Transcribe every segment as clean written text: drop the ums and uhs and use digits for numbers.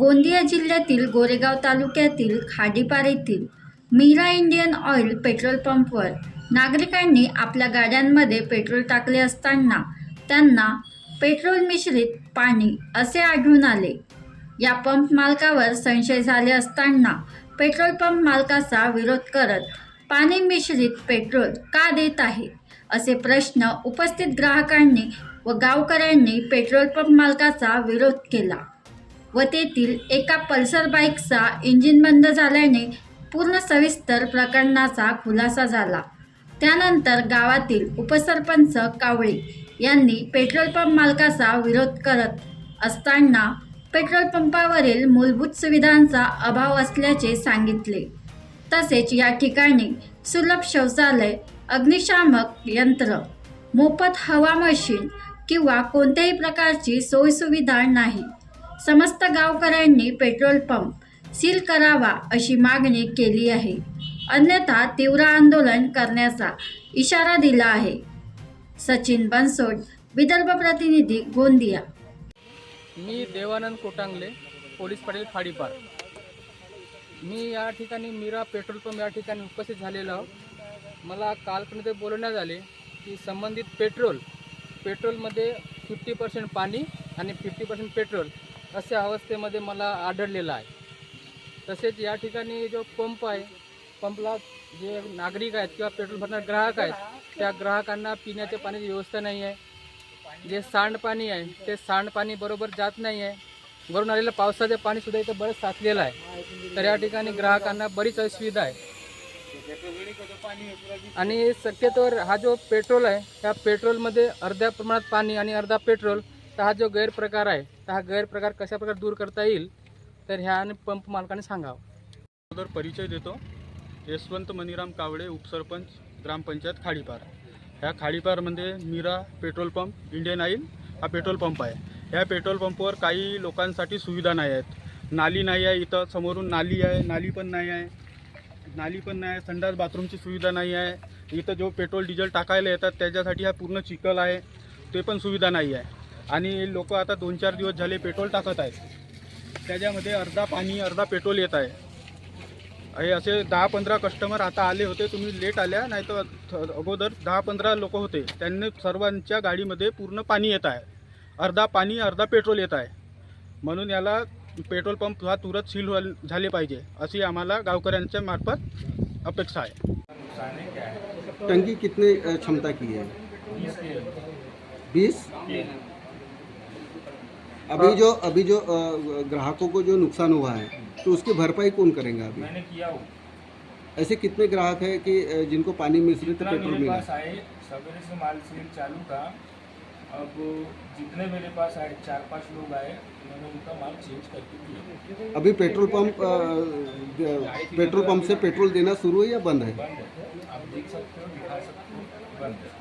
गोंदिया जिल्ह्यातील गोरेगाव तालुक्यातील खाडीपार येथील मीरा इंडियन ऑइल पेट्रोल पंपवर नागरिकांनी आपल्या गाड्यांमध्ये पेट्रोल टाकले असताना त्यांना पेट्रोल मिश्रित पाणी असे आढळून आले। या पंप मालकावर संशय झाले असताना पेट्रोल पंप मालकाचा विरोध करत पाणी मिश्रित पेट्रोल का देत आहे असे प्रश्न उपस्थित ग्राहकांनी व गावकऱ्यांनी पेट्रोल पंप मालकाचा विरोध केला व तेथील एका पल्सर बाईकचा इंजिन बंद झाल्याने पूर्ण सविस्तर प्रकरणाचा खुलासा झाला। त्यानंतर गावातील उपसरपंच कावळे यांनी पेट्रोल पंप मालकाचा विरोध करत असताना पेट्रोल पंपावरील मूलभूत सुविधांचा अभाव असल्याचे सांगितले। तसेच या ठिकाणी सुलभ शौचालय, अग्निशामक यंत्र, मोफत हवा मशीन किंवा कोणत्याही प्रकारची सोयीसुविधा नाही। समस्त गावकऱ्यांनी पेट्रोल पंप सील करावा अशी मागणी केली आहे, अन्यथा तीव्र आंदोलन करण्याचा इशारा दिला आहे। सचिन बनसोड, विदर्भ प्रतिनिधी, गोंदिया। मी देवानंद कोटांगले, पोलीस पाटील खाडीपार। मी या ठिकाणी मीरा पेट्रोल पंप या ठिकाणी उपस्थित झालेलो आहोत। मला कालपर्यंत बोलवण्यात आले की संबंधित पेट्रोलमध्ये 50% पाणी आणि 50% पेट्रोल अशा अवस्थेमध्ये मला आढळलेला आहे। तसेच या ठिकाणी जो पंप आहे, पंपला जे नागरिक आहेत किंवा पेट्रोल भरणारे ग्राहक आहेत, त्या ग्राहकांना पिण्याच्या पाण्याची व्यवस्था नाही आहे। जे सांडपाणी आहे ते सांडपाणी बरोबर जात नाही आहे। वरून आलेलं पावसाचं पाणीसुद्धा इथं बरंच साचलेलं आहे। तर या ठिकाणी ग्राहकांना बरीच असुविधा आहे। आणि शक्यतोवर हा जो पेट्रोल आहे त्या पेट्रोलमध्ये अर्ध्या प्रमाणात पाणी आणि अर्धा पेट्रोल, तर हा जो गैरप्रकार आहे तर हा गैरप्रकार कशा प्रकारे दूर करता येईल तर ह्या पंप मालकाने सांगावं। अगोदर परिचय देतो। यशवंत मनीराम कावळे, उपसरपंच, ग्रामपंचायत खाडीपार। ह्या खाडीपारमध्ये Meera petrol pump Indian oil हा पेट्रोल पंप आहे। ह्या पेट्रोल पंपवर काही लोकांसाठी सुविधा नाही आहेत। नाली नाही आहे, इथं समोरून नाली आहे, नाली पण नाही आहे, संडास बाथरूमची सुविधा नाही आहे। इथं जो पेट्रोल डिझेल टाकायला येतात त्याच्यासाठी हा पूर्ण चिखल आहे, ते पण सुविधा नाही आहे। आणि लोक आता 2-4 दिवस झाले पेट्रोल टाकत आहेत, त्याच्यामध्ये अर्धा पाणी अर्धा पेट्रोल येत आहे। हे असे 10-15 कस्टमर आता आले होते, तुम्ही लेट आल्या, नाही तर अगोदर 10-15 लोक होते, त्यांनी सर्वांच्या गाडीमध्ये पूर्ण पाणी येत आहे, अर्धा पाणी अर्धा पेट्रोल येत आहे। म्हणून याला पेट्रोल पंप हा तुरंत सील झाले पाहिजे अशी आम्हाला गावकऱ्यांच्या मार्फत अपेक्षा आहे। टंकी कितने क्षमता की है? 20। अभी जो ग्राहकों को जो नुकसान हुआ है तो उसकी भरपाई कौन करेगा? अभी मैंने किया हो। ऐसे कितने ग्राहक हैं कि जिनको पानी मिश्रित पेट्रोल मिला? पास आए सवेरे से माल सेल चालू था। अब जितने मेरे पास आए 4-5 लोग आए, मैंने उनका माल चेंज करके दिया। अभी पेट्रोल पंप से पेट्रोल देना शुरू है या बंद है? बंद है, आप देख सकते हो, दिखा सकते हो, बंद है।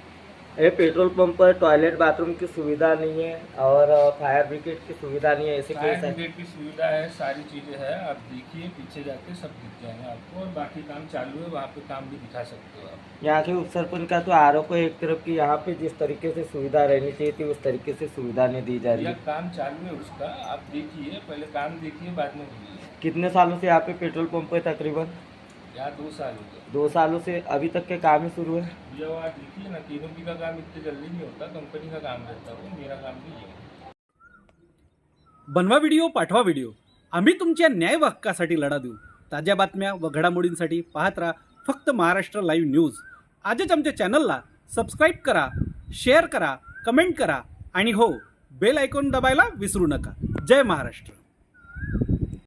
ये पेट्रोल पंप पर टॉयलेट बाथरूम की सुविधा नहीं है और फायर ब्रिगेड की सुविधा नहीं है। ऐसे फायर केस है? ब्रिगेड की सुविधा है, सारी चीज़ें हैं, आप देखिए पीछे जाके सब दिख जाएंगे आपको। और बाकी काम चालू है, वहाँ पे काम भी दिखा सकते हो आप। यहाँ के उपसरपंच का तो आरोप है एक तरफ कि यहाँ पे जिस तरीके से सुविधा रहनी चाहिए थी उस तरीके से सुविधा नहीं दी जा रही यह है। काम चालू है उसका, आप देखिए, पहले काम देखिए, बाद में बोलिए। कितने सालों से यहाँ पे पेट्रोल पंप है? तकरीबन यहाँ 2 साल हो गए। 2 सालों से अभी तक के काम ही शुरू है। जब आप देखिए ना, तीनों की का काम इतने जल्दी नहीं होता, कंपनी का काम रहता है, मेरा काम भी है। बनवा व्हिडिओ, पाठवा व्हिडिओ, आम्ही तुमच्या न्याय हक्कासाठी लढा देऊ। ताज्या बातम्या व घडामोडींसाठी पाहत राहा फक्त महाराष्ट्र लाईव्ह न्यूज। आजच आमच्या चॅनलला सबस्क्राईब करा, शेअर करा, कमेंट करा आणि हो, बेल आयकॉन दबायला विसरू नका। जय महाराष्ट्र।